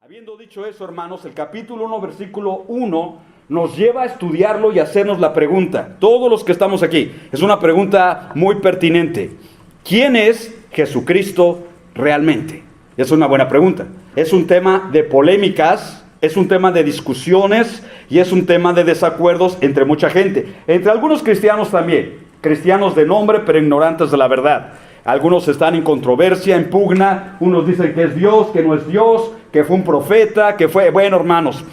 Habiendo dicho eso, hermanos, el capítulo 1, versículo 1 nos lleva a estudiarlo y a hacernos la pregunta. Todos los que estamos aquí, es una pregunta muy pertinente. ¿Quién es Jesucristo realmente? Es una buena pregunta. Es un tema de polémicas, es un tema de discusiones y es un tema de desacuerdos entre mucha gente. Entre algunos cristianos también, cristianos de nombre pero ignorantes de la verdad. Algunos están en controversia, en pugna, unos dicen que es Dios, que no es Dios, que fue un profeta, que fue... Bueno, hermanos,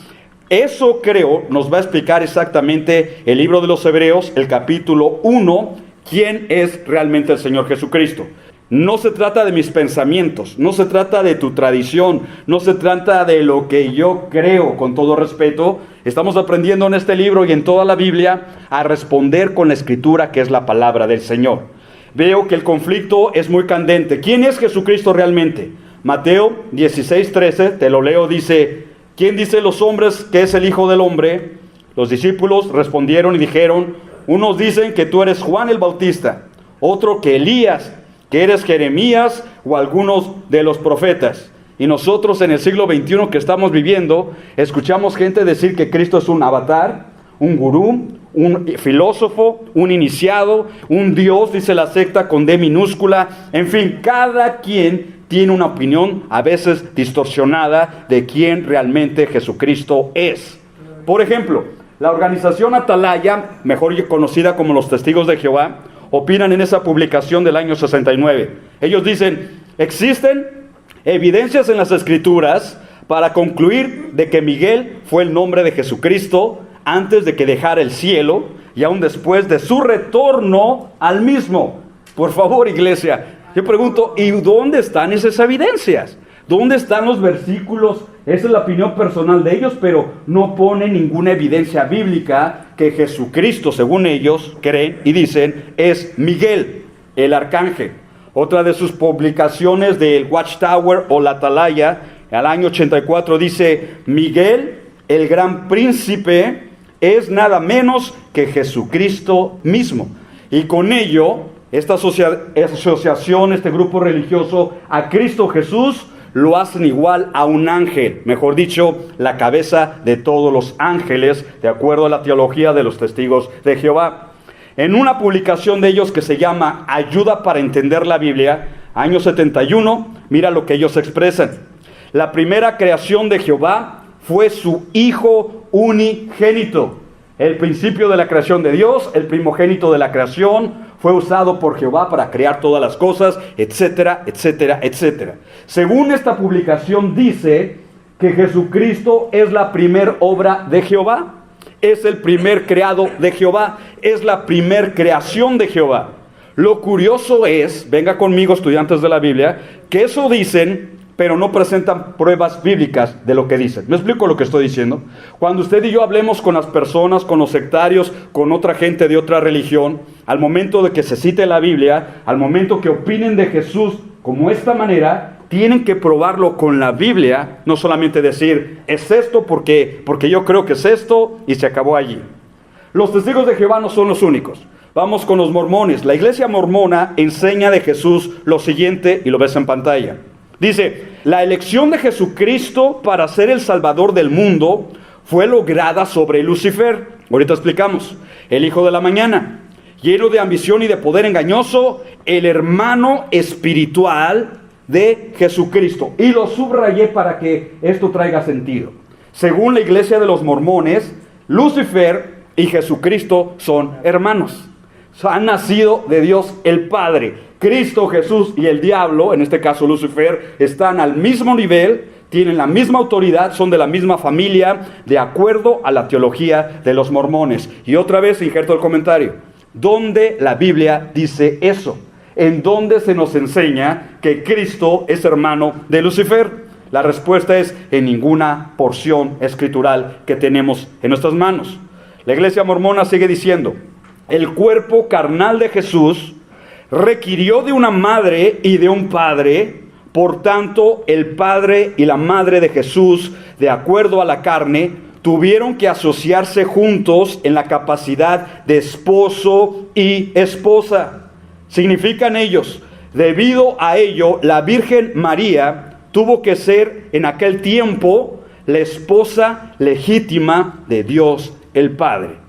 eso creo nos va a explicar exactamente el libro de los Hebreos, el capítulo 1, quién es realmente el Señor Jesucristo. No se trata de mis pensamientos, no se trata de tu tradición, no se trata de lo que yo creo, con todo respeto. Estamos aprendiendo en este libro y en toda la Biblia a responder con la Escritura, que es la palabra del Señor. Veo que el conflicto es muy candente. ¿Quién es Jesucristo realmente? Mateo 16:13, te lo leo, dice: ¿quién dice los hombres que es el Hijo del Hombre? Los discípulos respondieron y dijeron: unos dicen que tú eres Juan el Bautista, otro que Elías, que eres Jeremías o algunos de los profetas. Y nosotros en el siglo XXI que estamos viviendo, escuchamos gente decir que Cristo es un avatar, un gurú, un filósofo, un iniciado, un Dios, dice la secta con D minúscula. En fin, cada quien tiene una opinión a veces distorsionada de quién realmente Jesucristo es. Por ejemplo, la organización Atalaya, mejor conocida como los Testigos de Jehová, opinan en esa publicación del año 69. Ellos dicen: existen evidencias en las Escrituras para concluir de que Miguel fue el nombre de Jesucristo antes de que dejara el cielo y aún después de su retorno al mismo. Por favor, iglesia, yo pregunto, ¿y dónde están esas evidencias? ¿Dónde están los versículos? Esa es la opinión personal de ellos, pero no ponen ninguna evidencia bíblica que Jesucristo, según ellos creen y dicen, es Miguel, el arcángel. Otra de sus publicaciones del Watchtower o la Atalaya, al año 84, dice: Miguel, el gran príncipe, es nada menos que Jesucristo mismo. Y con ello, esta asociación, este grupo religioso, a Cristo Jesús, lo hacen igual a un ángel. Mejor dicho, la cabeza de todos los ángeles, de acuerdo a la teología de los Testigos de Jehová. En una publicación de ellos que se llama Ayuda para entender la Biblia, año 71, mira lo que ellos expresan. La primera creación de Jehová fue su Hijo unigénito. El principio de la creación de Dios, el primogénito de la creación, fue usado por Jehová para crear todas las cosas, etcétera, etcétera, etcétera. Según esta publicación dice que Jesucristo es la primer obra de Jehová, es el primer creado de Jehová, es la primer creación de Jehová. Lo curioso es, venga conmigo estudiantes de la Biblia, que eso dicen, pero no presentan pruebas bíblicas de lo que dicen. ¿Me explico lo que estoy diciendo? Cuando usted y yo hablemos con las personas, con los sectarios, con otra gente de otra religión, al momento de que se cite la Biblia, al momento que opinen de Jesús como esta manera, tienen que probarlo con la Biblia, no solamente decir, es esto porque yo creo que es esto, y se acabó allí. Los Testigos de Jehová no son los únicos. Vamos con los mormones. La iglesia mormona enseña de Jesús lo siguiente, y lo ves en pantalla. Dice: la elección de Jesucristo para ser el Salvador del mundo fue lograda sobre Lucifer. Ahorita explicamos. El hijo de la mañana, lleno de ambición y de poder engañoso, el hermano espiritual de Jesucristo. Y lo subrayé para que esto traiga sentido. Según la iglesia de los mormones, Lucifer y Jesucristo son hermanos. Han nacido de Dios el Padre. Cristo Jesús y el diablo, en este caso Lucifer, están al mismo nivel, tienen la misma autoridad, son de la misma familia, de acuerdo a la teología de los mormones. Y otra vez injerto el comentario. ¿Dónde la Biblia dice eso? ¿En dónde se nos enseña que Cristo es hermano de Lucifer? La respuesta es: en ninguna porción escritural que tenemos en nuestras manos. La iglesia mormona sigue diciendo: el cuerpo carnal de Jesús requirió de una madre y de un padre, por tanto, el padre y la madre de Jesús, de acuerdo a la carne, tuvieron que asociarse juntos en la capacidad de esposo y esposa. Significan ellos, debido a ello, la Virgen María tuvo que ser en aquel tiempo la esposa legítima de Dios el Padre.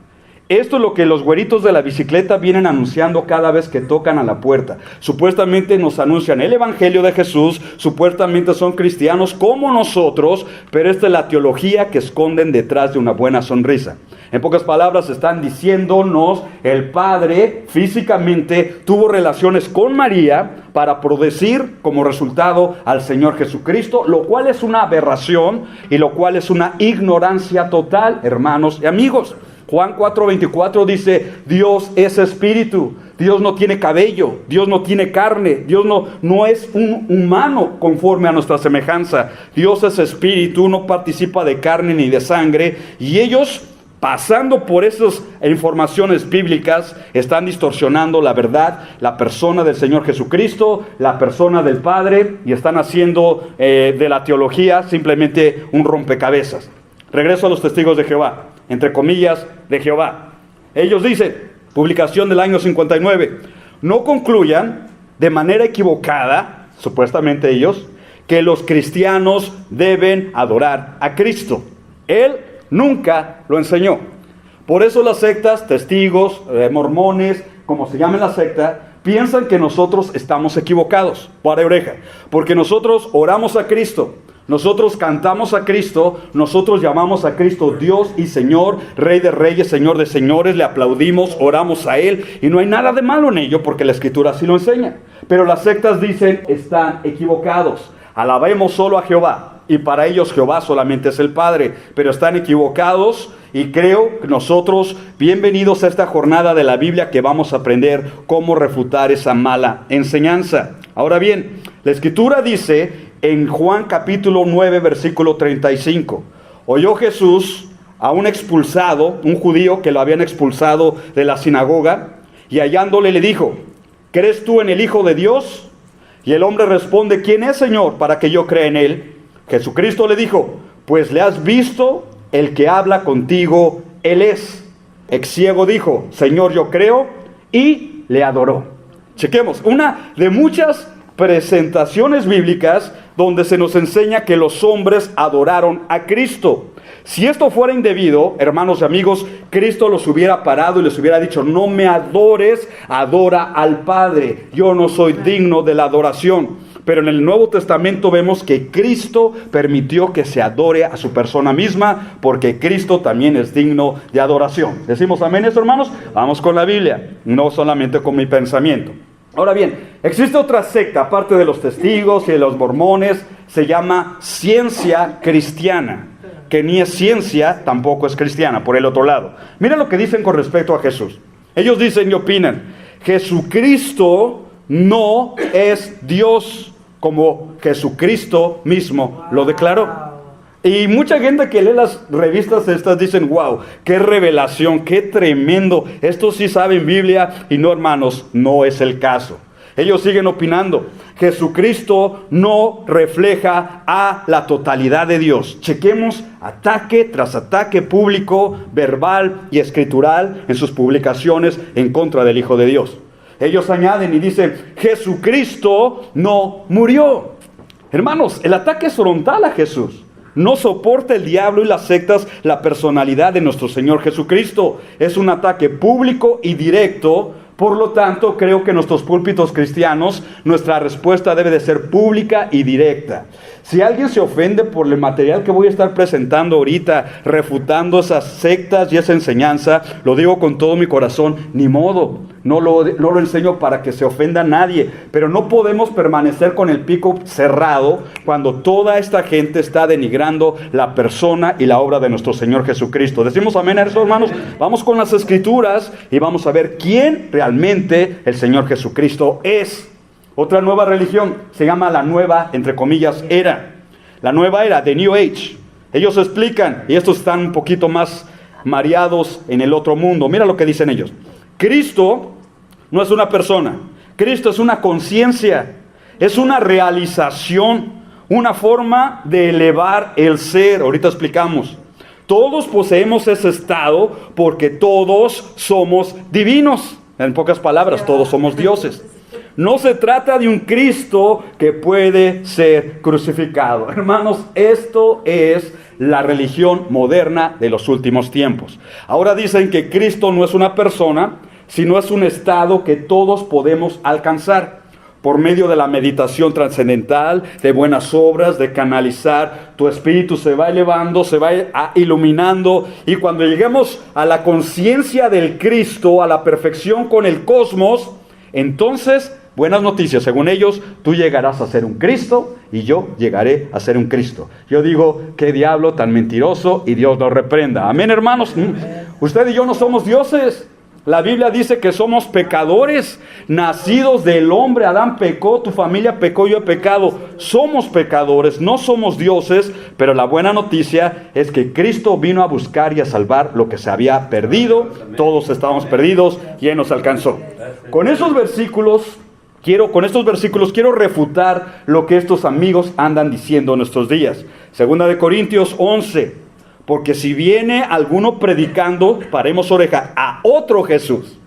Esto es lo que los güeritos de la bicicleta vienen anunciando cada vez que tocan a la puerta. Supuestamente nos anuncian el Evangelio de Jesús, supuestamente son cristianos como nosotros, pero esta es la teología que esconden detrás de una buena sonrisa. En pocas palabras, están diciéndonos, el Padre físicamente tuvo relaciones con María para producir como resultado al Señor Jesucristo, lo cual es una aberración y lo cual es una ignorancia total, hermanos y amigos. Juan 4:24 dice, Dios es espíritu, Dios no tiene cabello, Dios no tiene carne, Dios no es un humano conforme a nuestra semejanza. Dios es espíritu, no participa de carne ni de sangre, y ellos, pasando por esas informaciones bíblicas, están distorsionando la verdad, la persona del Señor Jesucristo, la persona del Padre, y están haciendo de la teología simplemente un rompecabezas. Regreso a los testigos de Jehová, entre comillas, de Jehová. Ellos dicen, publicación del año 59, no concluyan de manera equivocada, supuestamente ellos, que los cristianos deben adorar a Cristo. Él nunca lo enseñó. Por eso las sectas, testigos, mormones, como se llame la secta, piensan que nosotros estamos equivocados, para oreja, porque nosotros oramos a Cristo, nosotros cantamos a Cristo, nosotros llamamos a Cristo Dios y Señor, Rey de Reyes, Señor de Señores, le aplaudimos, oramos a Él, y no hay nada de malo en ello, porque la Escritura así lo enseña. Pero las sectas dicen, están equivocados, alabemos solo a Jehová, y para ellos Jehová solamente es el Padre, pero están equivocados. Y creo que nosotros, bienvenidos a esta jornada de la Biblia, que vamos a aprender cómo refutar esa mala enseñanza. Ahora bien, la Escritura dice en Juan capítulo 9, versículo 35, oyó Jesús a un expulsado, un judío que lo habían expulsado de la sinagoga, y hallándole le dijo, ¿crees tú en el Hijo de Dios? Y el hombre responde, ¿quién es, Señor, para que yo crea en él? Jesucristo le dijo, pues le has visto, el que habla contigo, él es. Ex ciego dijo, Señor, yo creo, y le adoró. Chequemos, una de muchas presentaciones bíblicas donde se nos enseña que los hombres adoraron a Cristo. Si esto fuera indebido, hermanos y amigos, Cristo los hubiera parado y les hubiera dicho, no me adores, adora al Padre. Yo no soy digno de la adoración. Pero en el Nuevo Testamento vemos que Cristo permitió que se adore a su persona misma, porque Cristo también es digno de adoración. ¿Decimos amén, hermanos? Vamos con la Biblia, no solamente con mi pensamiento. Ahora bien, existe otra secta, aparte de los testigos y de los mormones, se llama ciencia cristiana, que ni es ciencia, tampoco es cristiana, por el otro lado. Mira lo que dicen con respecto a Jesús. Ellos dicen y opinan, Jesucristo no es Dios, como Jesucristo mismo lo declaró. Y mucha gente que lee las revistas estas dicen, wow, qué revelación, qué tremendo. Estos sí saben Biblia, y no, hermanos, no es el caso. Ellos siguen opinando, Jesucristo no refleja a la totalidad de Dios. Chequemos ataque tras ataque público, verbal y escritural en sus publicaciones en contra del Hijo de Dios. Ellos añaden y dicen, Jesucristo no murió. Hermanos, el ataque es frontal a Jesús. No soporta el diablo y las sectas la personalidad de nuestro Señor Jesucristo. Es un ataque público y directo. Por lo tanto, creo que en nuestros púlpitos cristianos, nuestra respuesta debe de ser pública y directa. Si alguien se ofende por el material que voy a estar presentando ahorita, refutando esas sectas y esa enseñanza, lo digo con todo mi corazón, ni modo. No lo enseño para que se ofenda a nadie, pero no podemos permanecer con el pico cerrado cuando toda esta gente está denigrando la persona y la obra de nuestro Señor Jesucristo. ¿Decimos amén a eso, hermanos? Vamos con las Escrituras y vamos a ver quién realmente el Señor Jesucristo es. Otra nueva religión se llama la nueva, entre comillas, era. La nueva era, the New Age. Ellos explican, y estos están un poquito más mareados en el otro mundo. Mira lo que dicen ellos. Cristo no es una persona, Cristo es una conciencia, es una realización, una forma de elevar el ser. Ahorita explicamos. Todos poseemos ese estado porque todos somos divinos. En pocas palabras, todos somos dioses. No se trata de un Cristo que puede ser crucificado. Hermanos, esto es la religión moderna de los últimos tiempos. Ahora dicen que Cristo no es una persona, sino es un estado que todos podemos alcanzar por medio de la meditación trascendental, de buenas obras, de canalizar. Tu espíritu se va elevando, se va iluminando, y cuando lleguemos a la conciencia del Cristo, a la perfección con el cosmos, entonces, buenas noticias, según ellos, tú llegarás a ser un Cristo y yo llegaré a ser un Cristo. Yo digo, qué diablo tan mentiroso, y Dios lo reprenda. Amén, hermanos. Usted y yo no somos dioses. La Biblia dice que somos pecadores, nacidos del hombre. Adán pecó, tu familia pecó, yo he pecado. Somos pecadores, no somos dioses, pero la buena noticia es que Cristo vino a buscar y a salvar lo que se había perdido. Todos estábamos perdidos y Él nos alcanzó. Con estos versículos quiero refutar lo que estos amigos andan diciendo en nuestros días. Segunda de Corintios 11. Porque si viene alguno predicando, paremos oreja, a otro Jesús.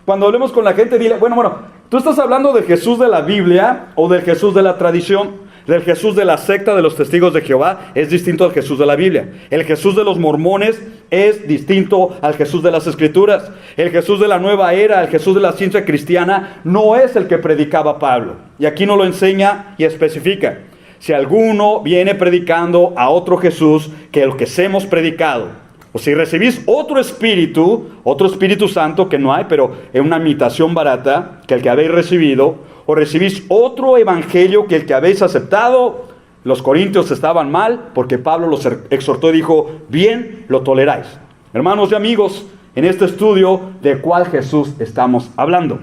Cuando hablemos con la gente, dile, bueno, ¿tú estás hablando del Jesús de la Biblia o del Jesús de la tradición? Del Jesús de la secta de los testigos de Jehová es distinto al Jesús de la Biblia. El Jesús de los mormones es distinto al Jesús de las Escrituras. El Jesús de la nueva era, el Jesús de la ciencia cristiana, no es el que predicaba Pablo. Y aquí no lo enseña y especifica. Si alguno viene predicando a otro Jesús que el que hemos predicado, o si recibís otro Espíritu Santo que no hay, pero es una imitación barata que el que habéis recibido, o recibís otro evangelio que el que habéis aceptado. Los corintios estaban mal porque Pablo los exhortó y dijo, bien lo toleráis. Hermanos y amigos, en este estudio, ¿de cuál Jesús estamos hablando?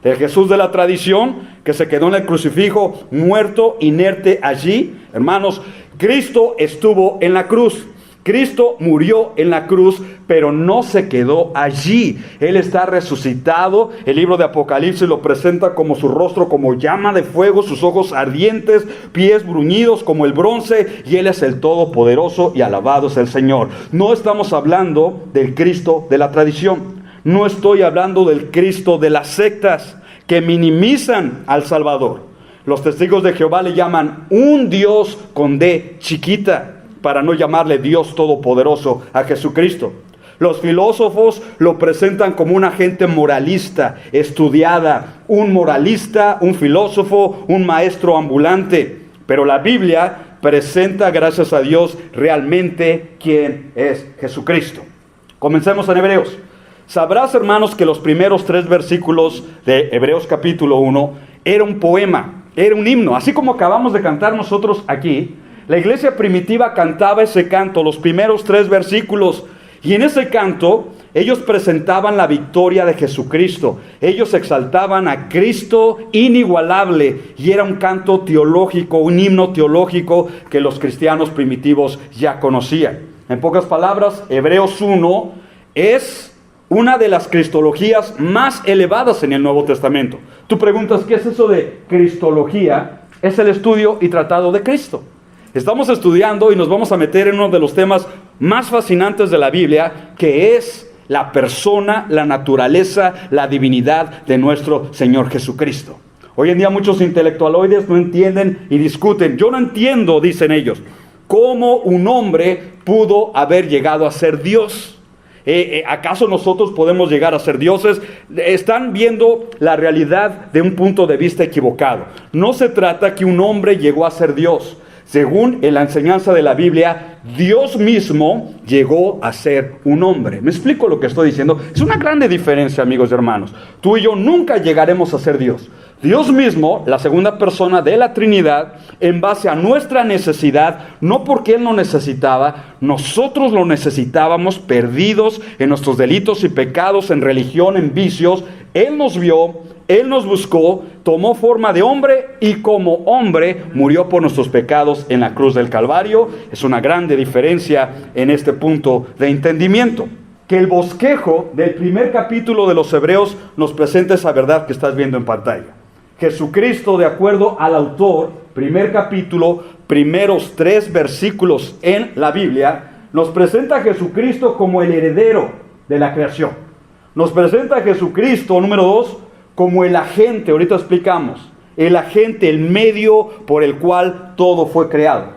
¿Del Jesús de la tradición, que se quedó en el crucifijo, muerto, inerte allí? Hermanos, Cristo estuvo en la cruz. Cristo murió en la cruz, pero no se quedó allí. Él está resucitado. El libro de Apocalipsis lo presenta como su rostro como llama de fuego, sus ojos ardientes, pies bruñidos como el bronce, y Él es el Todopoderoso, y alabado es el Señor. No estamos hablando del Cristo de la tradición. No estoy hablando del Cristo de las sectas que minimizan al Salvador. Los testigos de Jehová le llaman un Dios con D chiquita, para no llamarle Dios Todopoderoso a Jesucristo. Los filósofos lo presentan como una gente moralista, estudiada, un moralista, un filósofo, un maestro ambulante. Pero la Biblia presenta, gracias a Dios, realmente quién es Jesucristo. Comencemos en Hebreos. Sabrás, hermanos, que los primeros 3 versículos de Hebreos capítulo 1 era un poema, era un himno. Así como acabamos de cantar nosotros aquí, la iglesia primitiva cantaba ese canto, los primeros 3 versículos. Y en ese canto, ellos presentaban la victoria de Jesucristo. Ellos exaltaban a Cristo inigualable. Y era un canto teológico, un himno teológico que los cristianos primitivos ya conocían. En pocas palabras, Hebreos 1 es una de las cristologías más elevadas en el Nuevo Testamento. Tú preguntas, ¿qué es eso de cristología? Es el estudio y tratado de Cristo. Estamos estudiando y nos vamos a meter en uno de los temas más fascinantes de la Biblia, que es la persona, la naturaleza, la divinidad de nuestro Señor Jesucristo. Hoy en día muchos intelectualoides no entienden y discuten. Yo no entiendo, dicen ellos, cómo un hombre pudo haber llegado a ser Dios. ¿Acaso nosotros podemos llegar a ser dioses? Están viendo la realidad de un punto de vista equivocado. No se trata que un hombre llegó a ser Dios. Según en la enseñanza de la Biblia, Dios mismo llegó a ser un hombre. ¿Me explico lo que estoy diciendo? Es una grande diferencia, amigos y hermanos. Tú y yo nunca llegaremos a ser Dios. Dios mismo, la segunda persona de la Trinidad, en base a nuestra necesidad, no porque Él no necesitaba, nosotros lo necesitábamos, perdidos en nuestros delitos y pecados, en religión, en vicios. Él nos vio, Él nos buscó, tomó forma de hombre y como hombre murió por nuestros pecados en la cruz del Calvario. Es una grande diferencia en este punto de entendimiento. Que el bosquejo del primer capítulo de los Hebreos nos presenta esa verdad que estás viendo en pantalla. Jesucristo, de acuerdo al autor, primer capítulo, primeros 3 versículos en la Biblia, nos presenta a Jesucristo como el heredero de la creación. Nos presenta a Jesucristo, número 2, como el agente, ahorita explicamos, el agente, el medio por el cual todo fue creado.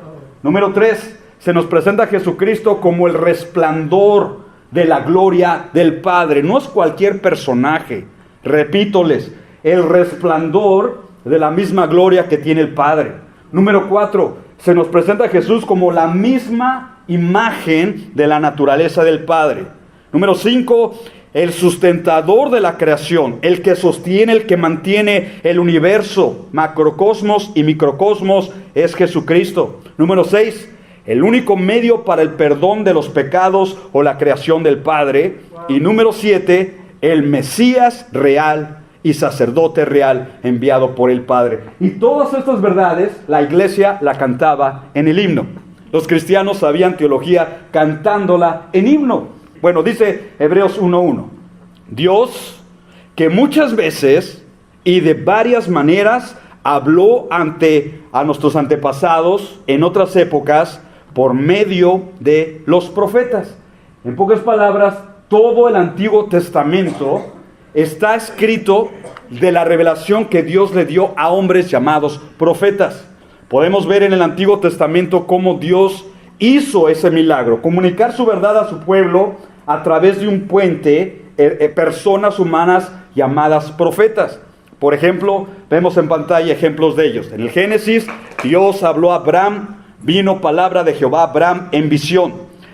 Número 3, se nos presenta a Jesucristo como el resplandor de la gloria del Padre. No es cualquier personaje, repítoles, el resplandor de la misma gloria que tiene el Padre. Número 4, se nos presenta a Jesús como la misma imagen de la naturaleza del Padre. Número 5, el sustentador de la creación, el que sostiene, el que mantiene el universo, macrocosmos y microcosmos, es Jesucristo. Número 6, el único medio para el perdón de los pecados o la creación del Padre. Y número 7, el Mesías real y sacerdote real enviado por el Padre. Y todas estas verdades la iglesia la cantaba en el himno. Los cristianos sabían teología cantándola en himno. Bueno, dice Hebreos 1:1, Dios, que muchas veces y de varias maneras habló a nuestros antepasados en otras épocas por medio de los profetas. En pocas palabras, todo el Antiguo Testamento está escrito de la revelación que Dios le dio a hombres llamados profetas. Podemos ver en el Antiguo Testamento cómo Dios hizo ese milagro, comunicar su verdad a su pueblo a través de un puente, personas humanas llamadas profetas. Por ejemplo, vemos en pantalla ejemplos de ellos. En el Génesis, Dios habló a Abraham, vino palabra de Jehová a Abraham en visión.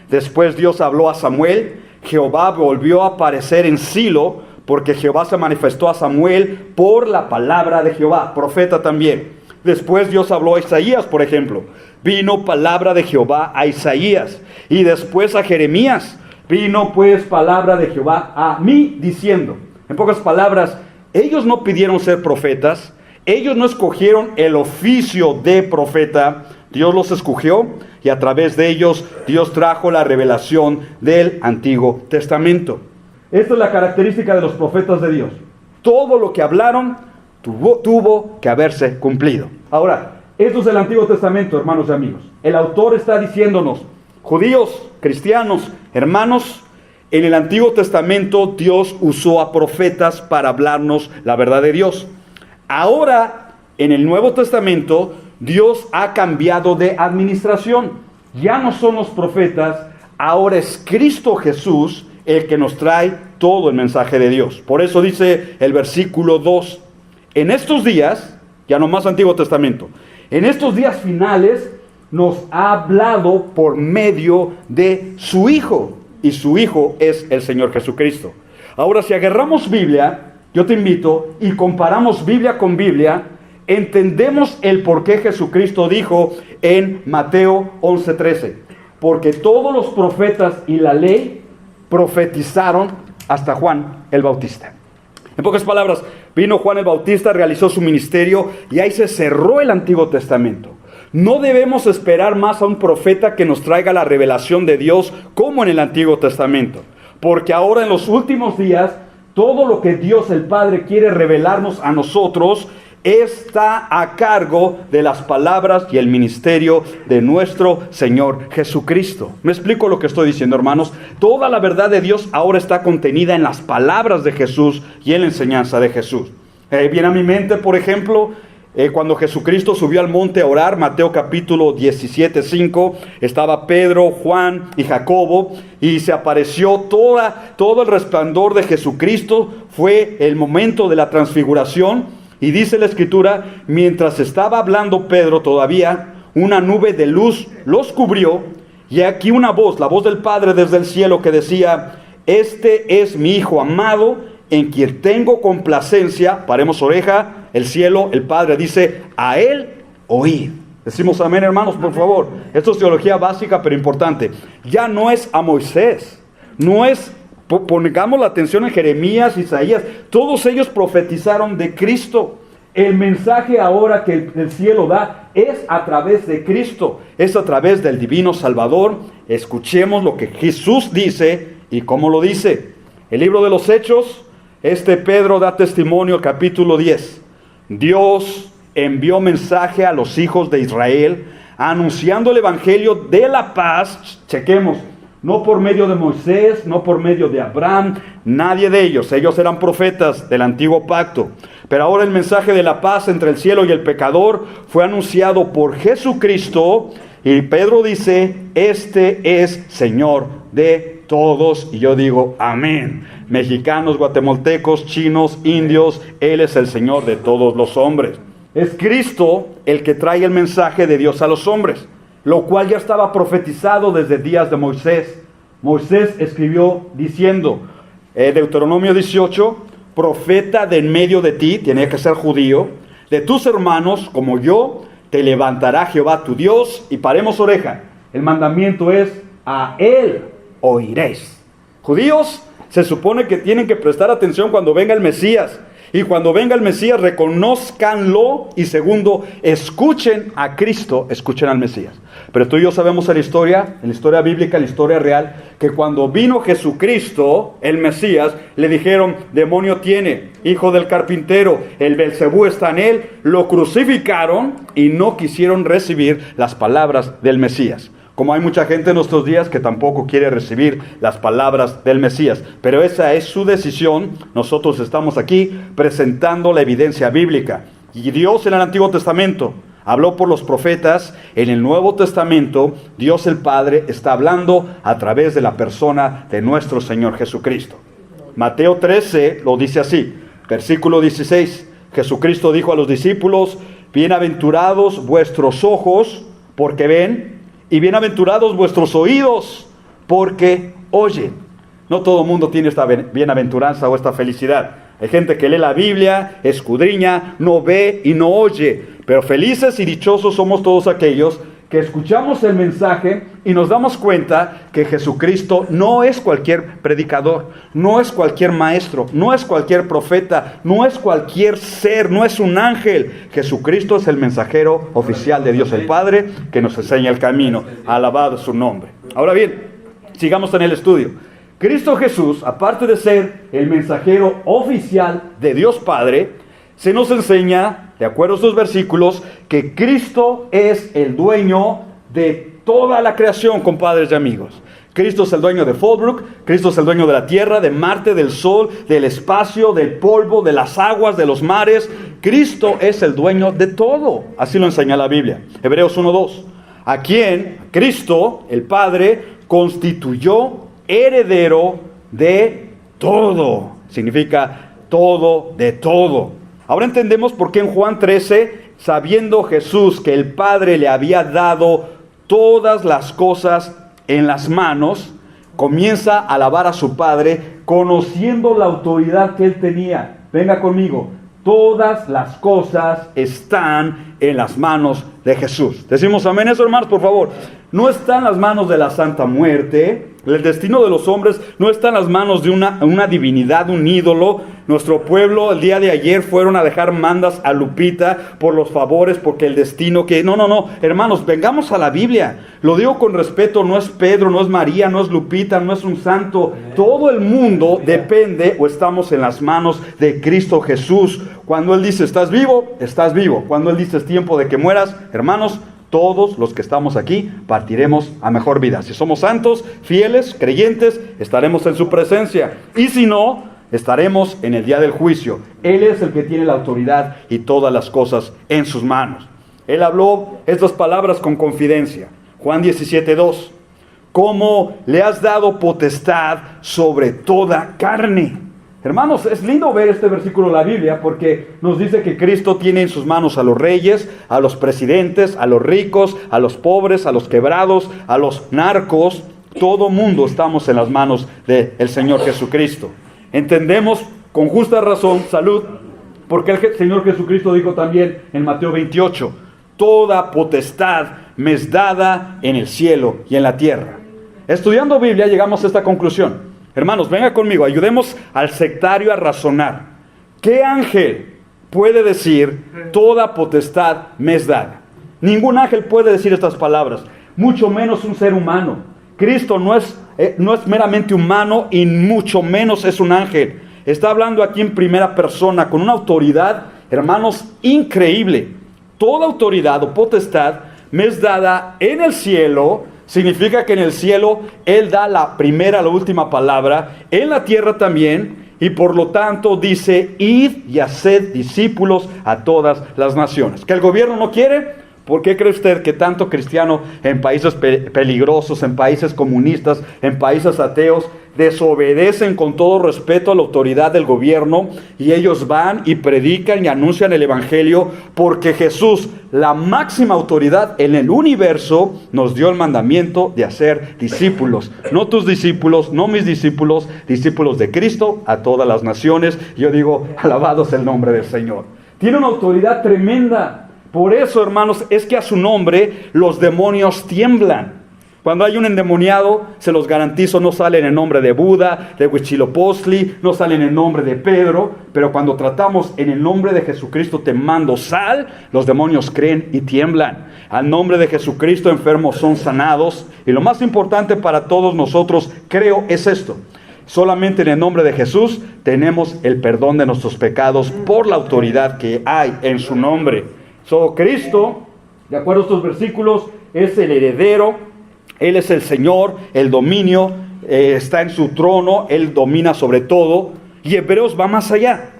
Después Dios habló a Samuel, Jehová volvió a aparecer en Silo, porque Jehová se manifestó a Samuel por la palabra de Jehová, profeta también. Después Dios habló a Isaías, por ejemplo. Vino palabra de Jehová a Isaías. Y después a Jeremías. Vino pues palabra de Jehová a mí diciendo. En pocas palabras, ellos no pidieron ser profetas. Ellos no escogieron el oficio de profeta. Dios los escogió y a través de ellos Dios trajo la revelación del Antiguo Testamento. Esta es la característica de los profetas de Dios. Todo lo que hablaron tuvo que haberse cumplido. Ahora, esto es el Antiguo Testamento, hermanos y amigos. El autor está diciéndonos, judíos, cristianos, hermanos, en el Antiguo Testamento Dios usó a profetas para hablarnos la verdad de Dios. Ahora, en el Nuevo Testamento, Dios ha cambiado de administración. Ya no son los profetas, ahora es Cristo Jesús el que nos trae todo el mensaje de Dios. Por eso dice el versículo 2, en estos días, ya no más Antiguo Testamento, en estos días finales nos ha hablado por medio de su Hijo, y su Hijo es el Señor Jesucristo. Ahora, si agarramos Biblia, yo te invito, y comparamos Biblia con Biblia, entendemos el por qué Jesucristo dijo en Mateo 11:13, porque todos los profetas y la ley profetizaron hasta Juan el Bautista. En pocas palabras, vino Juan el Bautista, realizó su ministerio y ahí se cerró el Antiguo Testamento. No debemos esperar más a un profeta que nos traiga la revelación de Dios como en el Antiguo Testamento, porque ahora en los últimos días todo lo que Dios el Padre quiere revelarnos a nosotros está a cargo de las palabras y el ministerio de nuestro Señor Jesucristo. ¿Me explico lo que estoy diciendo, hermanos? Toda la verdad de Dios ahora está contenida en las palabras de Jesús y en la enseñanza de Jesús. Viene a mi mente, por ejemplo, cuando Jesucristo subió al monte a orar, Mateo capítulo 17:5, estaba Pedro, Juan y Jacobo, y se apareció todo el resplandor de Jesucristo. Fue el momento de la transfiguración. Y dice la Escritura, mientras estaba hablando Pedro todavía, una nube de luz los cubrió, y aquí una voz, la voz del Padre desde el cielo que decía, este es mi Hijo amado, en quien tengo complacencia. Paremos oreja, el cielo, el Padre dice, a él oíd. Decimos amén, hermanos, por favor. Esto es teología básica pero importante. Ya no es a Moisés, no es... Pongamos la atención en Jeremías, Isaías, todos ellos profetizaron de Cristo. El mensaje ahora que el cielo da es a través de Cristo, es a través del divino Salvador. Escuchemos lo que Jesús dice y cómo lo dice. El libro de los Hechos, Pedro da testimonio, capítulo 10. Dios envió mensaje a los hijos de Israel, anunciando el evangelio de la paz. Chequemos. no por medio de Moisés, no por medio de Abraham, nadie de ellos. Ellos eran profetas del antiguo pacto. Pero ahora el mensaje de la paz entre el cielo y el pecador fue anunciado por Jesucristo. Y Pedro dice, este es Señor de todos. Y yo digo, amén. Mexicanos, guatemaltecos, chinos, indios, Él es el Señor de todos los hombres. Es Cristo el que trae el mensaje de Dios a los hombres, lo cual ya estaba profetizado desde días de Moisés. Moisés escribió diciendo, Deuteronomio 18, profeta de en medio de ti, tiene que ser judío, de tus hermanos como yo, te levantará Jehová tu Dios, y paremos oreja. El mandamiento es, a Él oiréis. Judíos, se supone que tienen que prestar atención cuando venga el Mesías. Y cuando venga el Mesías, reconózcanlo. Y segundo, escuchen a Cristo, escuchen al Mesías. Pero tú y yo sabemos en la historia bíblica, en la historia real, que cuando vino Jesucristo, el Mesías, le dijeron, demonio tiene, hijo del carpintero, el Belcebú está en él. Lo crucificaron y no quisieron recibir las palabras del Mesías. Como hay mucha gente en nuestros días que tampoco quiere recibir las palabras del Mesías. Pero esa es su decisión. Nosotros estamos aquí presentando la evidencia bíblica. Y Dios en el Antiguo Testamento habló por los profetas. En el Nuevo Testamento, Dios el Padre está hablando a través de la persona de nuestro Señor Jesucristo. Mateo 13 lo dice así, versículo 16. Jesucristo dijo a los discípulos, bienaventurados vuestros ojos porque ven, y bienaventurados vuestros oídos, porque oyen. No todo el mundo tiene esta bienaventuranza o esta felicidad. Hay gente que lee la Biblia, escudriña, no ve y no oye. Pero felices y dichosos somos todos aquellos que escuchamos el mensaje y nos damos cuenta que Jesucristo no es cualquier predicador, no es cualquier maestro, no es cualquier profeta, no es cualquier ser, no es un ángel. Jesucristo es el mensajero oficial de Dios el Padre que nos enseña el camino. Alabado su nombre. Ahora bien, sigamos en el estudio. Cristo Jesús, aparte de ser el mensajero oficial de Dios Padre, se nos enseña, de acuerdo a estos versículos, que Cristo es el dueño de toda la creación, compadres y amigos. Cristo es el dueño de Fallbrook, Cristo es el dueño de la tierra, de Marte, del sol, del espacio, del polvo, de las aguas, de los mares. Cristo es el dueño de todo. Así lo enseña la Biblia. Hebreos 1:2. A quien Cristo, el Padre, constituyó heredero de todo. Significa todo de todo. Ahora entendemos por qué en Juan 13, sabiendo Jesús que el Padre le había dado todas las cosas en las manos, comienza a alabar a su Padre, conociendo la autoridad que él tenía. Venga conmigo, todas las cosas están en las manos de Jesús. Decimos amén eso, hermanos, por favor. No está en las manos de la Santa Muerte. El destino de los hombres no está en las manos de una divinidad, un ídolo. Nuestro pueblo el día de ayer fueron a dejar mandas a Lupita por los favores, porque el destino que... No, hermanos, vengamos a la Biblia. Lo digo con respeto, no es Pedro, no es María, no es Lupita, no es un santo. Todo el mundo depende o estamos en las manos de Cristo Jesús. Cuando Él dice, ¿estás vivo? Estás vivo. Cuando Él dice, es tiempo de que mueras, hermanos, todos los que estamos aquí partiremos a mejor vida. Si somos santos, fieles, creyentes, estaremos en su presencia. Y si no, estaremos en el día del juicio. Él es el que tiene la autoridad y todas las cosas en sus manos. Él habló estas palabras con confidencia. Juan 17:2. ¿Cómo le has dado potestad sobre toda carne? Hermanos, es lindo ver este versículo de la Biblia porque nos dice que Cristo tiene en sus manos a los reyes, a los presidentes, a los ricos, a los pobres, a los quebrados, a los narcos. Todo mundo estamos en las manos del Señor Jesucristo. Entendemos con justa razón, salud, porque el Señor Jesucristo dijo también en Mateo 28, toda potestad me es dada en el cielo y en la tierra. Estudiando Biblia llegamos a esta conclusión. Hermanos, venga conmigo, ayudemos al sectario a razonar. ¿Qué ángel puede decir, toda potestad me es dada? Ningún ángel puede decir estas palabras, mucho menos un ser humano. Cristo no es meramente humano y mucho menos es un ángel. Está hablando aquí en primera persona, con una autoridad, hermanos, increíble. Toda autoridad o potestad me es dada en el cielo significa que en el cielo Él da la primera, la última palabra, en la tierra también, y por lo tanto dice, id y haced discípulos a todas las naciones. ¿Que el gobierno no quiere? ¿Por qué cree usted que tanto cristiano en países peligrosos, en países comunistas, en países ateos, desobedecen con todo respeto a la autoridad del gobierno y ellos van y predican y anuncian el evangelio? Porque Jesús, la máxima autoridad en el universo, nos dio el mandamiento de hacer discípulos. No tus discípulos, no mis discípulos, discípulos de Cristo a todas las naciones. Yo digo, alabado sea el nombre del Señor. Tiene una autoridad tremenda. Por eso, hermanos, es que a su nombre los demonios tiemblan. Cuando hay un endemoniado, se los garantizo, no sale en el nombre de Buda, de Huitzilopochtli, no sale en el nombre de Pedro, pero cuando tratamos en el nombre de Jesucristo, te mando sal, los demonios creen y tiemblan. Al nombre de Jesucristo, enfermos son sanados. Y lo más importante para todos nosotros, creo, es esto. Solamente en el nombre de Jesús tenemos el perdón de nuestros pecados por la autoridad que hay en su nombre. Cristo, de acuerdo a estos versículos, es el heredero, Él es el Señor, el dominio, está en su trono, Él domina sobre todo. Y Hebreos va más allá,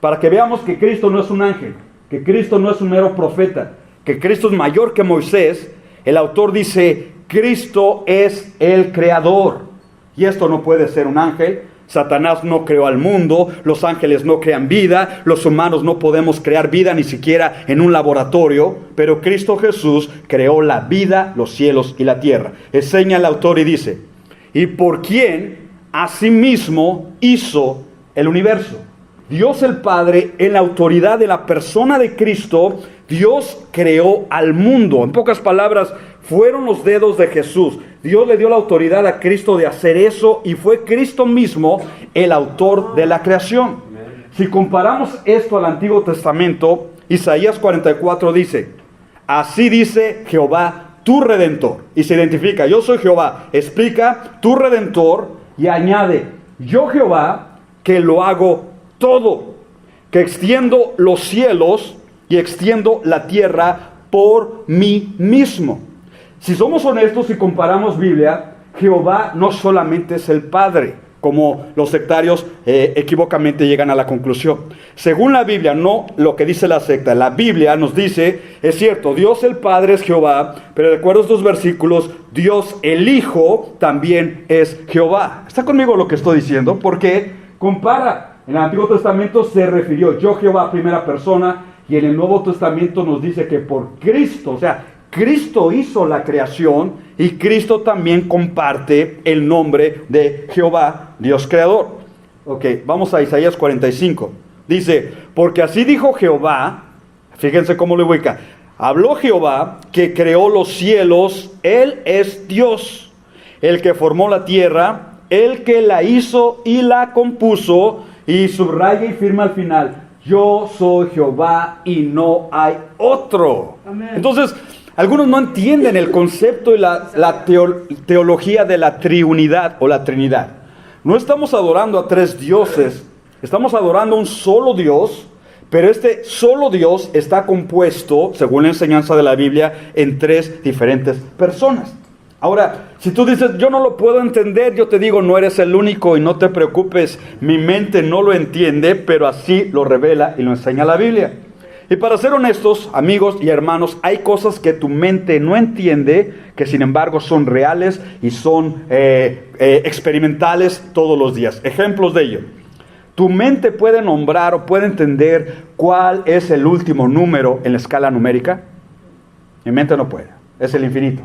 para que veamos que Cristo no es un ángel, que Cristo no es un mero profeta, que Cristo es mayor que Moisés. El autor dice, Cristo es el creador. Y esto no puede ser un ángel. Satanás no creó al mundo, los ángeles no crean vida, los humanos no podemos crear vida ni siquiera en un laboratorio, pero Cristo Jesús creó la vida, los cielos y la tierra. Enseña el autor y dice, y por quien asimismo hizo el universo. Dios el Padre, en la autoridad de la persona de Cristo, Dios creó al mundo. En pocas palabras, fueron los dedos de Jesús. Dios le dio la autoridad a Cristo de hacer eso y fue Cristo mismo el autor de la creación. Si comparamos esto al Antiguo Testamento, Isaías 44 dice, así dice Jehová, tu Redentor. Y se identifica, yo soy Jehová. Explica, tu Redentor, y añade, yo Jehová, que lo hago todo, que extiendo los cielos y extiendo la tierra por mí mismo. Si somos honestos y comparamos Biblia, Jehová no solamente es el Padre, como los sectarios equivocamente llegan a la conclusión. Según la Biblia, no lo que dice la secta, la Biblia nos dice, es cierto, Dios el Padre es Jehová, pero de acuerdo a estos versículos, Dios el Hijo también es Jehová. ¿Está conmigo lo que estoy diciendo? Porque compara, en el Antiguo Testamento se refirió yo Jehová primera persona, y en el Nuevo Testamento nos dice que por Cristo, o sea, Cristo hizo la creación y Cristo también comparte el nombre de Jehová, Dios creador. Ok, vamos a Isaías 45. Dice, porque así dijo Jehová, fíjense cómo lo ubica. Habló Jehová que creó los cielos, Él es Dios, el que formó la tierra, el que la hizo y la compuso, y subraya y firma al final, yo soy Jehová y no hay otro. Amén. Entonces, algunos no entienden el concepto y la teología de la triunidad o la Trinidad. No estamos adorando a tres dioses, estamos adorando a un solo Dios, pero este solo Dios está compuesto, según la enseñanza de la Biblia, en tres diferentes personas. Ahora, si tú dices, yo no lo puedo entender, yo te digo, no eres el único y no te preocupes, mi mente no lo entiende, pero así lo revela y lo enseña la Biblia. Y para ser honestos, amigos y hermanos, hay cosas que tu mente no entiende, que sin embargo son reales y son experimentales todos los días. Ejemplos de ello. Tu mente puede nombrar o puede entender cuál es el último número en la escala numérica. Mi mente no puede, es el infinito.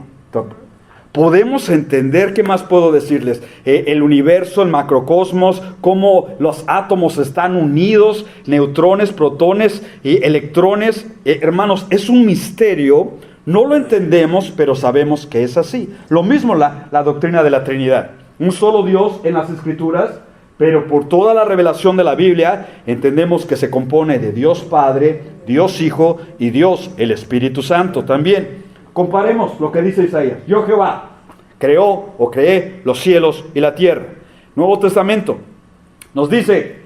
Podemos entender, ¿qué más puedo decirles? El universo, el macrocosmos, cómo los átomos están unidos, neutrones, protones y electrones. Hermanos, es un misterio, no lo entendemos, pero sabemos que es así. Lo mismo la doctrina de la Trinidad. Un solo Dios en las Escrituras, pero por toda la revelación de la Biblia, entendemos que se compone de Dios Padre, Dios Hijo y Dios el Espíritu Santo también. Comparemos lo que dice Isaías. Yo Jehová creó o creé los cielos y la tierra. Nuevo Testamento nos dice,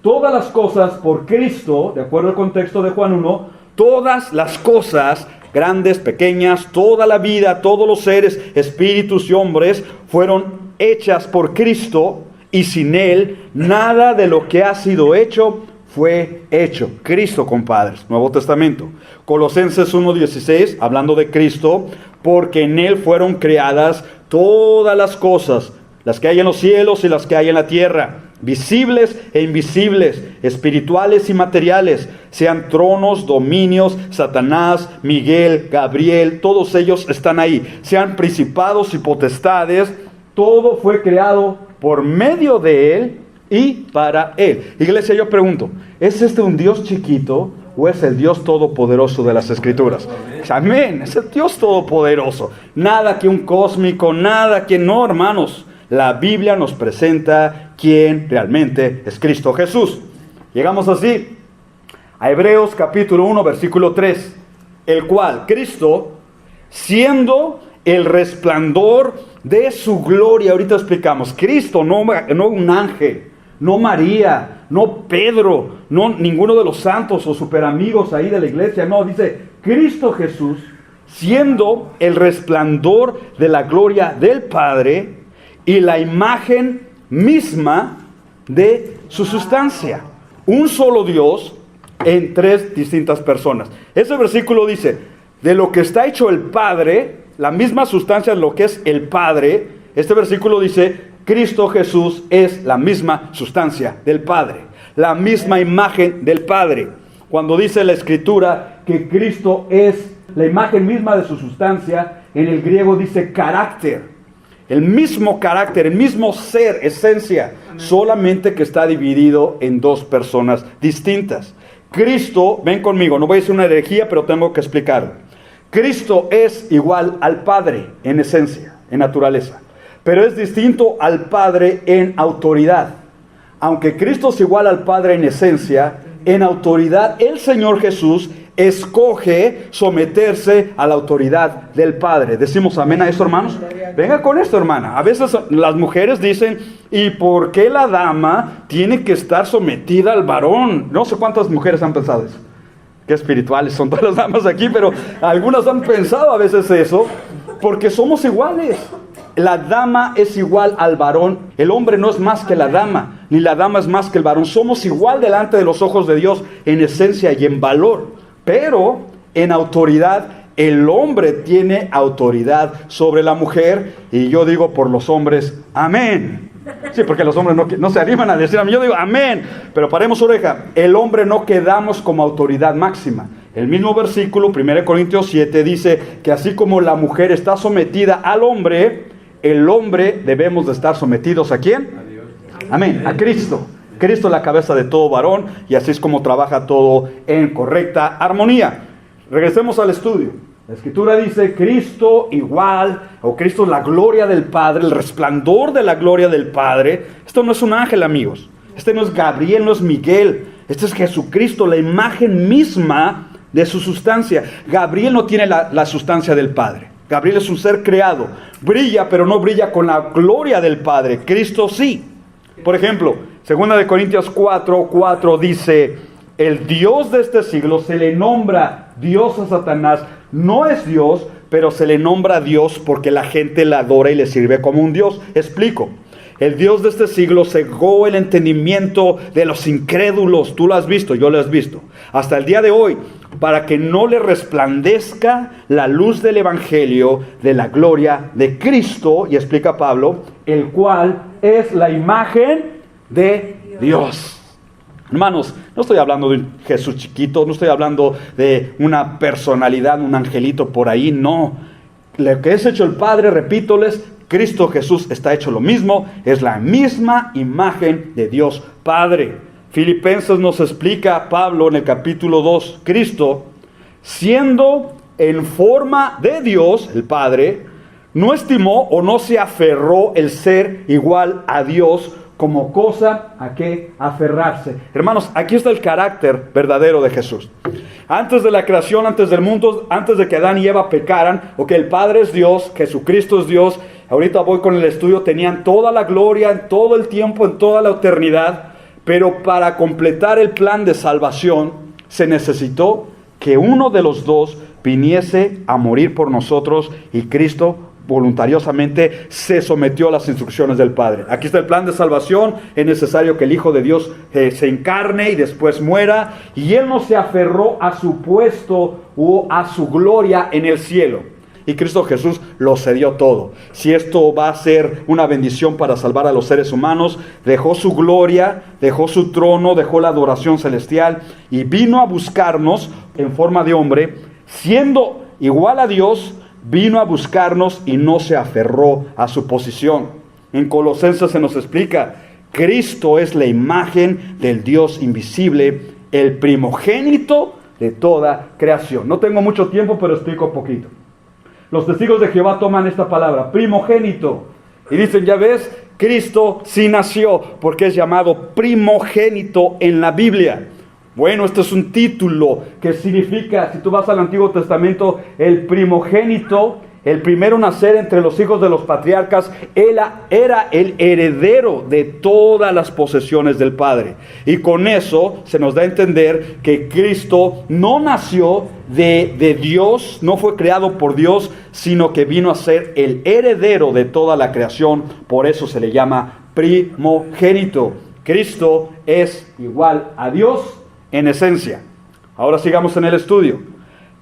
todas las cosas por Cristo, de acuerdo al contexto de Juan 1, todas las cosas grandes, pequeñas, toda la vida, todos los seres, espíritus y hombres, fueron hechas por Cristo, y sin Él, nada de lo que ha sido hecho fue hecho. Cristo, compadres, Nuevo Testamento. Colosenses 1:16, hablando de Cristo, porque en Él fueron creadas todas las cosas, las que hay en los cielos y las que hay en la tierra, visibles e invisibles, espirituales y materiales, sean tronos, dominios, Satanás, Miguel, Gabriel, todos ellos están ahí, sean principados y potestades, todo fue creado por medio de Él y para Él. Iglesia, yo pregunto, ¿es este un Dios chiquito o es el Dios todopoderoso de las Escrituras? Amén, es el Dios todopoderoso. Nada que un cósmico, nada que no, hermanos. La Biblia nos presenta quién realmente es Cristo Jesús. Llegamos así a Hebreos capítulo 1, versículo 3, el cual Cristo, siendo el resplandor de su gloria, ahorita explicamos, Cristo, no un ángel, no María, no Pedro, no ninguno de los santos o superamigos ahí de la iglesia, no, dice Cristo Jesús, siendo el resplandor de la gloria del Padre y la imagen misma de su sustancia. Un solo Dios en tres distintas personas. Ese versículo dice, de lo que está hecho el Padre, la misma sustancia de lo que es el Padre. Este versículo dice, Cristo Jesús es la misma sustancia del Padre, la misma imagen del Padre. Cuando dice la Escritura que Cristo es la imagen misma de su sustancia, en el griego dice carácter. El mismo carácter, el mismo ser, esencia, solamente que está dividido en dos personas distintas. Cristo, ven conmigo, no voy a decir una herejía, pero tengo que explicarlo. Cristo es igual al Padre en esencia, en naturaleza, pero es distinto al Padre en autoridad. Aunque Cristo es igual al Padre en esencia, en autoridad el Señor Jesús escoge someterse a la autoridad del Padre. ¿Decimos amén a esto, hermanos? Venga con esto, hermana. A veces las mujeres dicen, ¿y por qué la dama tiene que estar sometida al varón? No sé cuántas mujeres han pensado eso. Qué espirituales son todas las damas aquí, pero algunas han pensado a veces eso, porque somos iguales. La dama es igual al varón. El hombre no es más que la dama, ni la dama es más que el varón. Somos igual delante de los ojos de Dios en esencia y en valor. Pero en autoridad, el hombre tiene autoridad sobre la mujer. Y yo digo por los hombres, amén. Sí, porque los hombres no se animan a decir amén. Yo digo amén. Pero paremos oreja. El hombre no quedamos como autoridad máxima. El mismo versículo, 1 Corintios 7, dice que así como la mujer está sometida al hombre, el hombre debemos de estar sometidos ¿a quién? A Dios. Amén, a Cristo. Cristo es la cabeza de todo varón, y así es como trabaja todo en correcta armonía. Regresemos al estudio. La Escritura dice Cristo igual, o Cristo es la gloria del Padre, el resplandor de la gloria del Padre. Esto no es un ángel, amigos. Este no es Gabriel, no es Miguel. Este es Jesucristo, la imagen misma de su sustancia. Gabriel no tiene la sustancia del Padre. Gabriel es un ser creado. Brilla, pero no brilla con la gloria del Padre. Cristo sí. Por ejemplo, 2 Corintios 4:4 dice, el Dios de este siglo se le nombra Dios a Satanás. No es Dios, pero se le nombra Dios porque la gente le adora y le sirve como un Dios. Explico. El Dios de este siglo cegó el entendimiento de los incrédulos. Tú lo has visto, yo lo has visto. Hasta el día de hoy, para que no le resplandezca la luz del Evangelio de la gloria de Cristo, y explica Pablo, el cual es la imagen de Dios. Hermanos, no estoy hablando de un Jesús chiquito, no estoy hablando de una personalidad, un angelito por ahí, no. Lo que es hecho el Padre, repítoles, Cristo Jesús está hecho lo mismo, es la misma imagen de Dios Padre. Filipenses nos explica Pablo en el capítulo 2, Cristo, siendo en forma de Dios, el Padre, no estimó o no se aferró el ser igual a Dios como cosa a que aferrarse. Hermanos, aquí está el carácter verdadero de Jesús. Antes de la creación, antes del mundo, antes de que Adán y Eva pecaran, o que el Padre es Dios, Jesucristo es Dios, ahorita voy con el estudio, tenían toda la gloria, en todo el tiempo, en toda la eternidad, pero para completar el plan de salvación, se necesitó que uno de los dos viniese a morir por nosotros y Cristo voluntariosamente se sometió a las instrucciones del Padre. Aquí está el plan de salvación. Es necesario que el Hijo de Dios se encarne y después muera, y Él no se aferró a su puesto o a su gloria en el cielo. Y Cristo Jesús lo cedió todo. Si esto va a ser una bendición para salvar a los seres humanos, dejó su gloria, dejó su trono, dejó la adoración celestial y vino a buscarnos en forma de hombre, siendo igual a Dios. Vino a buscarnos y no se aferró a su posición. En Colosenses se nos explica: Cristo es la imagen del Dios invisible, el primogénito de toda creación. No tengo mucho tiempo, pero explico poquito. Los testigos de Jehová toman esta palabra, primogénito, y dicen: ya ves, Cristo sí nació, porque es llamado primogénito en la Biblia. Bueno, este es un título que significa, si tú vas al Antiguo Testamento, el primogénito, el primero nacer entre los hijos de los patriarcas, era el heredero de todas las posesiones del Padre. Y con eso se nos da a entender que Cristo no nació de Dios, no fue creado por Dios, sino que vino a ser el heredero de toda la creación. Por eso se le llama primogénito. Cristo es igual a Dios en esencia. Ahora sigamos en el estudio.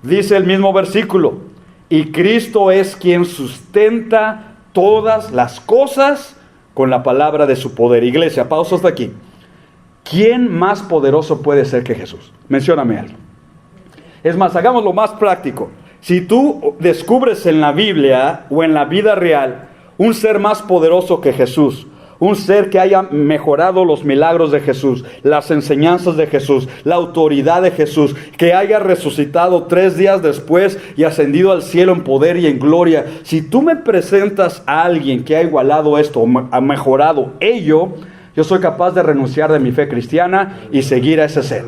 Dice el mismo versículo: y Cristo es quien sustenta todas las cosas con la palabra de su poder. Iglesia, pausa hasta aquí. ¿Quién más poderoso puede ser que Jesús? Mencióname algo. Es más, hagámoslo más práctico. Si tú descubres en la Biblia o en la vida real un ser más poderoso que Jesús, un ser que haya mejorado los milagros de Jesús, las enseñanzas de Jesús, la autoridad de Jesús, que haya resucitado 3 días después y ascendido al cielo en poder y en gloria. Si tú me presentas a alguien que ha igualado esto, ha mejorado ello, yo soy capaz de renunciar de mi fe cristiana y seguir a ese ser.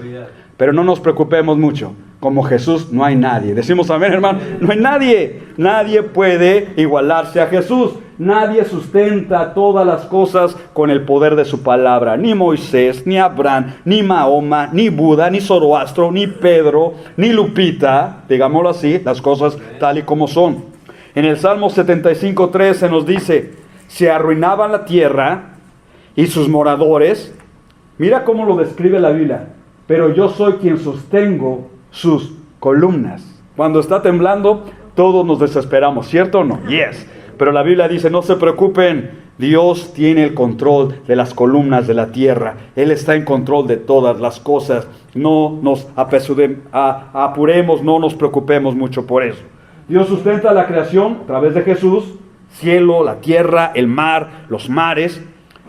Pero no nos preocupemos mucho. Como Jesús no hay nadie. Decimos amén, hermano. No hay nadie. Nadie puede igualarse a Jesús. Nadie sustenta todas las cosas con el poder de su palabra. Ni Moisés, ni Abraham, ni Mahoma, ni Buda, ni Zoroastro, ni Pedro, ni Lupita. Digámoslo así, las cosas tal y como son. En el Salmo 75:3 se nos dice: se arruinaba la tierra y sus moradores. Mira cómo lo describe la Biblia. Pero yo soy quien sostengo sus columnas. Cuando está temblando, todos nos desesperamos, ¿cierto o no? Yes. Pero la Biblia dice: no se preocupen, Dios tiene el control de las columnas de la tierra. Él está en control de todas las cosas. No nos apuremos, no nos preocupemos mucho por eso. Dios sustenta la creación a través de Jesús: cielo, la tierra, el mar, los mares.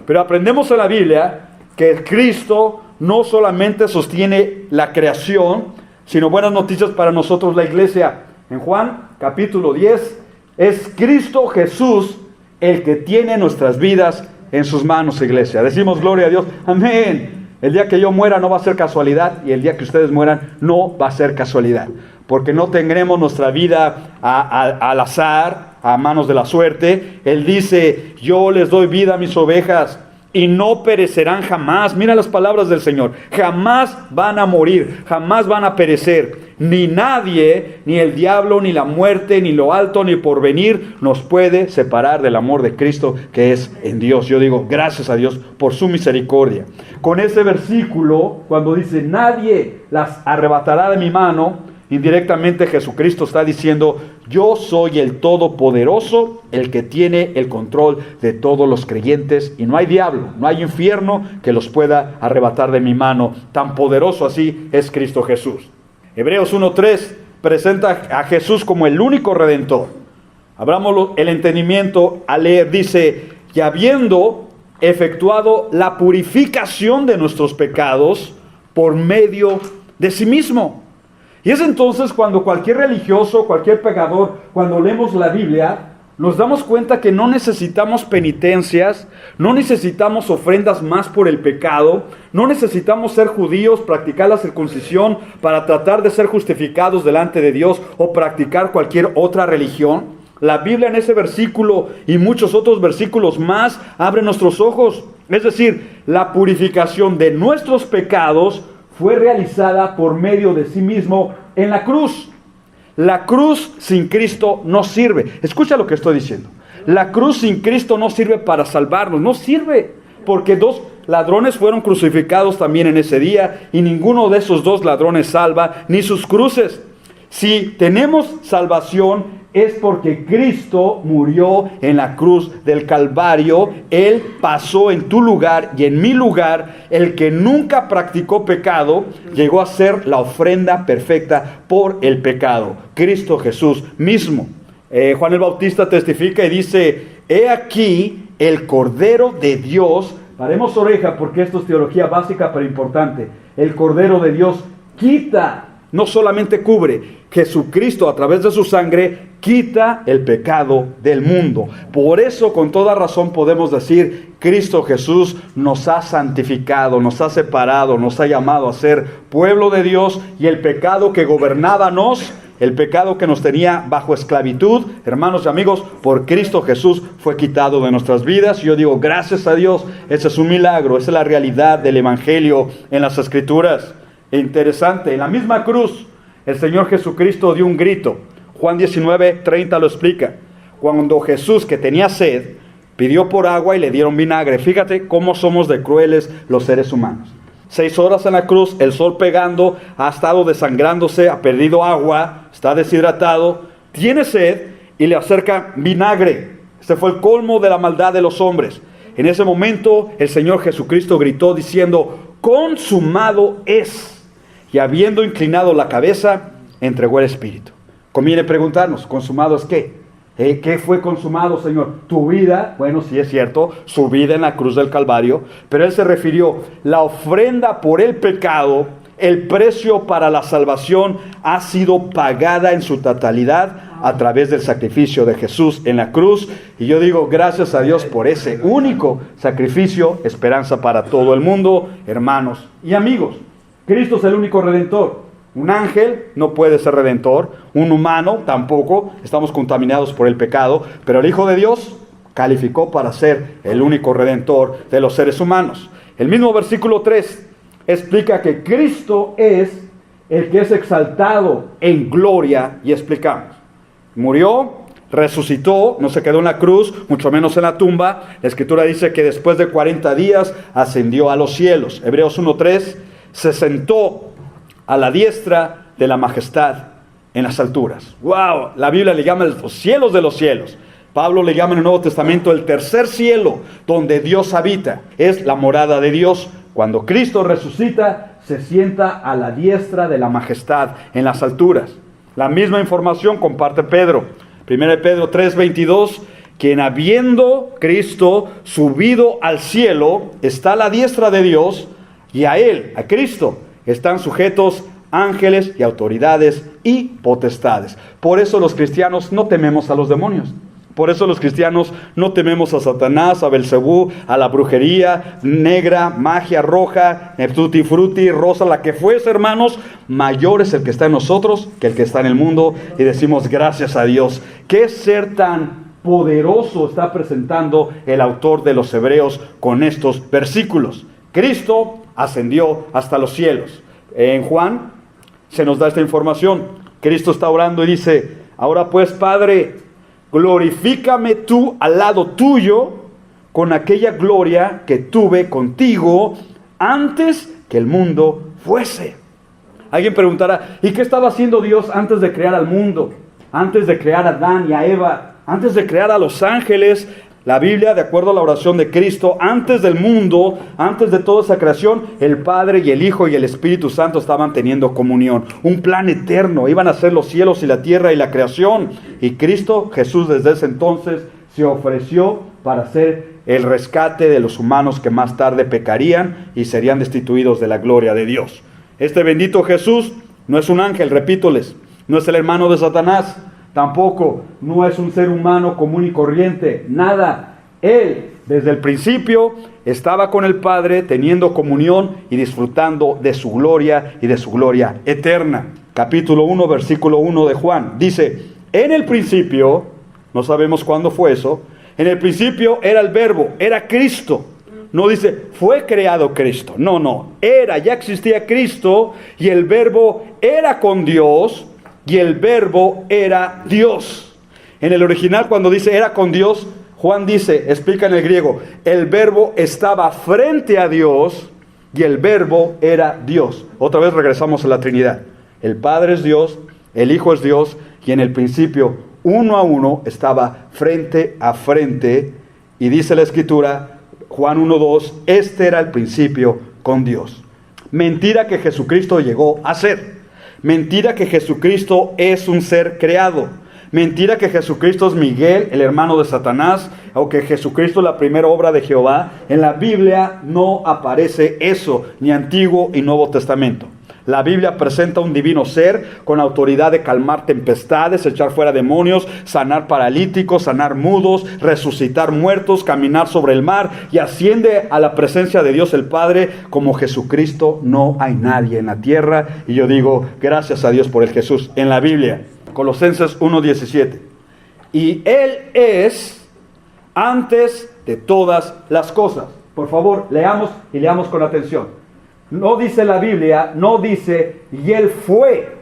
Pero aprendemos en la Biblia que Cristo no solamente sostiene la creación, sino buenas noticias para nosotros, la iglesia. En Juan capítulo 10, es Cristo Jesús el que tiene nuestras vidas en sus manos, iglesia. Decimos gloria a Dios. Amén. El día que yo muera no va a ser casualidad, y el día que ustedes mueran no va a ser casualidad. Porque no tendremos nuestra vida al azar, a manos de la suerte. Él dice: yo les doy vida a mis ovejas y no perecerán jamás. Mira las palabras del Señor. Jamás van a morir, jamás van a perecer. Ni nadie, ni el diablo, ni la muerte, ni lo alto, ni por venir, nos puede separar del amor de Cristo que es en Dios. Yo digo, gracias a Dios por su misericordia. Con ese versículo, cuando dice: nadie las arrebatará de mi mano, indirectamente Jesucristo está diciendo: yo soy el Todopoderoso, el que tiene el control de todos los creyentes, y no hay diablo, no hay infierno que los pueda arrebatar de mi mano. Tan poderoso así es Cristo Jesús. Hebreos 1:3 presenta a Jesús como el único Redentor. Abramos el entendimiento al leer. Dice: y habiendo efectuado la purificación de nuestros pecados por medio de sí mismo. Y es entonces cuando cualquier religioso, cualquier pecador, cuando leemos la Biblia, nos damos cuenta que no necesitamos penitencias, no necesitamos ofrendas más por el pecado, no necesitamos ser judíos, practicar la circuncisión para tratar de ser justificados delante de Dios o practicar cualquier otra religión. La Biblia en ese versículo y muchos otros versículos más abre nuestros ojos. Es decir, la purificación de nuestros pecados fue realizada por medio de sí mismo en la cruz. La cruz sin Cristo no sirve. Escucha lo que estoy diciendo. La cruz sin Cristo no sirve para salvarnos, no sirve, porque 2 ladrones fueron crucificados también en ese día, y ninguno de esos 2 ladrones salva, ni sus cruces. Si tenemos salvación, es porque Cristo murió en la cruz del Calvario. Él pasó en tu lugar y en mi lugar. El que nunca practicó pecado llegó a ser la ofrenda perfecta por el pecado, Cristo Jesús mismo. Juan el Bautista testifica y dice: he aquí el Cordero de Dios. Paremos oreja, porque esto es teología básica pero importante. El Cordero de Dios quita, no solamente cubre, Jesucristo a través de su sangre quita el pecado del mundo. Por eso con toda razón podemos decir: Cristo Jesús nos ha santificado, nos ha separado, nos ha llamado a ser pueblo de Dios, y el pecado que gobernábamos, el pecado que nos tenía bajo esclavitud, hermanos y amigos, por Cristo Jesús fue quitado de nuestras vidas. Y yo digo, gracias a Dios, ese es un milagro, esa es la realidad del Evangelio en las Escrituras. Interesante, en la misma cruz, el Señor Jesucristo dio un grito. Juan 19:30 lo explica. Cuando Jesús, que tenía sed, pidió por agua y le dieron vinagre. Fíjate cómo somos de crueles los seres humanos. 6 horas en la cruz, el sol pegando, ha estado desangrándose, ha perdido agua, está deshidratado, tiene sed y le acerca vinagre. Este fue el colmo de la maldad de los hombres. En ese momento el Señor Jesucristo gritó diciendo: consumado es. Y habiendo inclinado la cabeza, entregó el Espíritu. Conviene preguntarnos, ¿consumado es qué? ¿Qué fue consumado, Señor? Tu vida. Bueno, sí es cierto, su vida en la cruz del Calvario, pero Él se refirió: la ofrenda por el pecado, el precio para la salvación ha sido pagada en su totalidad a través del sacrificio de Jesús en la cruz. Y yo digo, gracias a Dios por ese único sacrificio, esperanza para todo el mundo, hermanos y amigos. Cristo es el único redentor. Un ángel no puede ser redentor, un humano tampoco, estamos contaminados por el pecado, pero el Hijo de Dios calificó para ser el único redentor de los seres humanos. El mismo versículo 3 explica que Cristo es el que es exaltado en gloria, y explicamos: murió, resucitó, no se quedó en la cruz, mucho menos en la tumba. La Escritura dice que después de 40 días ascendió a los cielos. Hebreos 1:3, se sentó a la diestra de la majestad en las alturas. ¡Wow! La Biblia le llama los cielos de los cielos. Pablo le llama en el Nuevo Testamento el tercer cielo, donde Dios habita. Es la morada de Dios. Cuando Cristo resucita, se sienta a la diestra de la majestad en las alturas. La misma información comparte Pedro. 1 Pedro 3:22, quien habiendo Cristo subido al cielo, está a la diestra de Dios, y a Él, a Cristo, están sujetos ángeles y autoridades y potestades. Por eso los cristianos no tememos a los demonios. Por eso los cristianos no tememos a Satanás, a Belcebú, a la brujería negra, magia roja, tutti frutti, rosa, la que fuese, hermanos. Mayor es el que está en nosotros que el que está en el mundo. Y decimos, gracias a Dios. ¿Qué ser tan poderoso está presentando el autor de los Hebreos con estos versículos? Cristo ascendió hasta los cielos. En Juan se nos da esta información. Cristo está orando y dice: ahora pues, Padre, glorifícame tú al lado tuyo con aquella gloria que tuve contigo antes que el mundo fuese. Alguien preguntará: ¿y qué estaba haciendo Dios antes de crear al mundo? Antes de crear a Adán y a Eva, antes de crear a los ángeles. La Biblia, de acuerdo a la oración de Cristo, antes del mundo, antes de toda esa creación, el Padre y el Hijo y el Espíritu Santo estaban teniendo comunión. Un plan eterno, iban a ser los cielos y la tierra y la creación. Y Cristo Jesús desde ese entonces se ofreció para ser el rescate de los humanos que más tarde pecarían y serían destituidos de la gloria de Dios. Este bendito Jesús no es un ángel, repítoles, no es el hermano de Satanás. Tampoco, no es un ser humano común y corriente, nada. Él, desde el principio, estaba con el Padre, teniendo comunión y disfrutando de su gloria y de su gloria eterna. Capítulo 1, versículo 1 de Juan, dice: en el principio, no sabemos cuándo fue eso, en el principio era el Verbo, era Cristo. No dice, fue creado Cristo, no, ya existía Cristo y el Verbo era con Dios. y el verbo era Dios. En el original, cuando dice era con Dios, Juan dice, explica en el griego, el verbo estaba frente a Dios y el verbo era Dios. Otra vez regresamos a la Trinidad. El Padre es Dios, el Hijo es Dios y en el principio, uno a uno, estaba frente a frente. Y dice la Escritura, Juan 1:2, este era el principio con Dios. Mentira que Jesucristo llegó a ser. Mentira que Jesucristo es un ser creado. Mentira que Jesucristo es Miguel, el hermano de Satanás, o que Jesucristo es la primera obra de Jehová. En la Biblia no aparece eso, ni Antiguo y Nuevo Testamento. La Biblia presenta un divino ser con autoridad de calmar tempestades, echar fuera demonios, sanar paralíticos, sanar mudos, resucitar muertos, caminar sobre el mar, y asciende a la presencia de Dios el Padre. Como Jesucristo no hay nadie en la tierra, y yo digo gracias a Dios por el Jesús en la Biblia. Colosenses 1:17. Y Él es antes de todas las cosas. Por favor, leamos y leamos con atención. No dice la Biblia, no dice, y Él fue,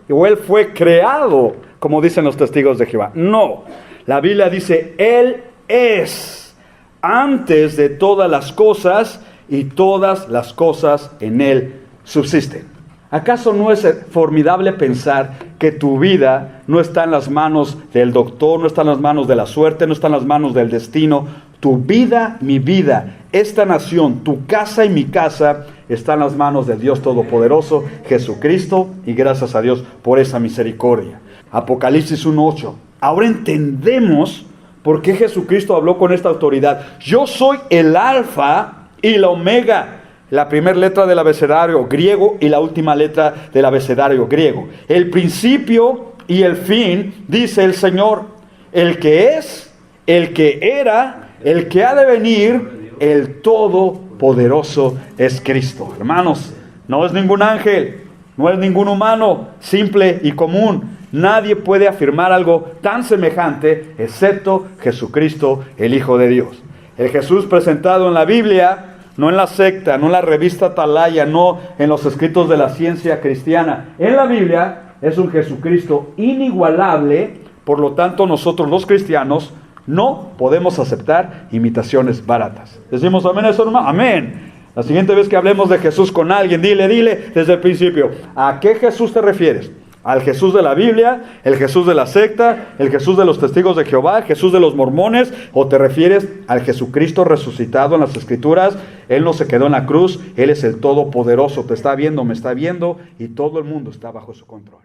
o Él fue creado, como dicen los testigos de Jehová. No, la Biblia dice, Él es antes de todas las cosas, y todas las cosas en Él subsisten. ¿Acaso no es formidable pensar que tu vida no está en las manos del doctor, no está en las manos de la suerte, no está en las manos del destino? Tu vida, mi vida, esta nación, tu casa y mi casa, está en las manos del Dios Todopoderoso, Jesucristo, y gracias a Dios por esa misericordia. Apocalipsis 1:8. Ahora entendemos por qué Jesucristo habló con esta autoridad. Yo soy el alfa y la omega. La primera letra del abecedario griego y la última letra del abecedario griego. El principio y el fin, dice el Señor, el que es, el que era, el que ha de venir, el Todopoderoso es Cristo. Hermanos, no es ningún ángel, no es ningún humano, simple y común. Nadie puede afirmar algo tan semejante excepto Jesucristo, el Hijo de Dios. El Jesús presentado en la Biblia, no en la secta, no en la revista Atalaya, no en los escritos de la ciencia cristiana. En la Biblia es un Jesucristo inigualable. Por lo tanto, nosotros los cristianos no podemos aceptar imitaciones baratas. ¿Decimos amén a eso, hermano? Amén. La siguiente vez que hablemos de Jesús con alguien, dile desde el principio, ¿a qué Jesús te refieres? ¿Al Jesús de la Biblia, el Jesús de la secta, el Jesús de los testigos de Jehová, el Jesús de los mormones? ¿O te refieres al Jesucristo resucitado en las Escrituras? Él no se quedó en la cruz, Él es el Todopoderoso, te está viendo, me está viendo, y todo el mundo está bajo su control.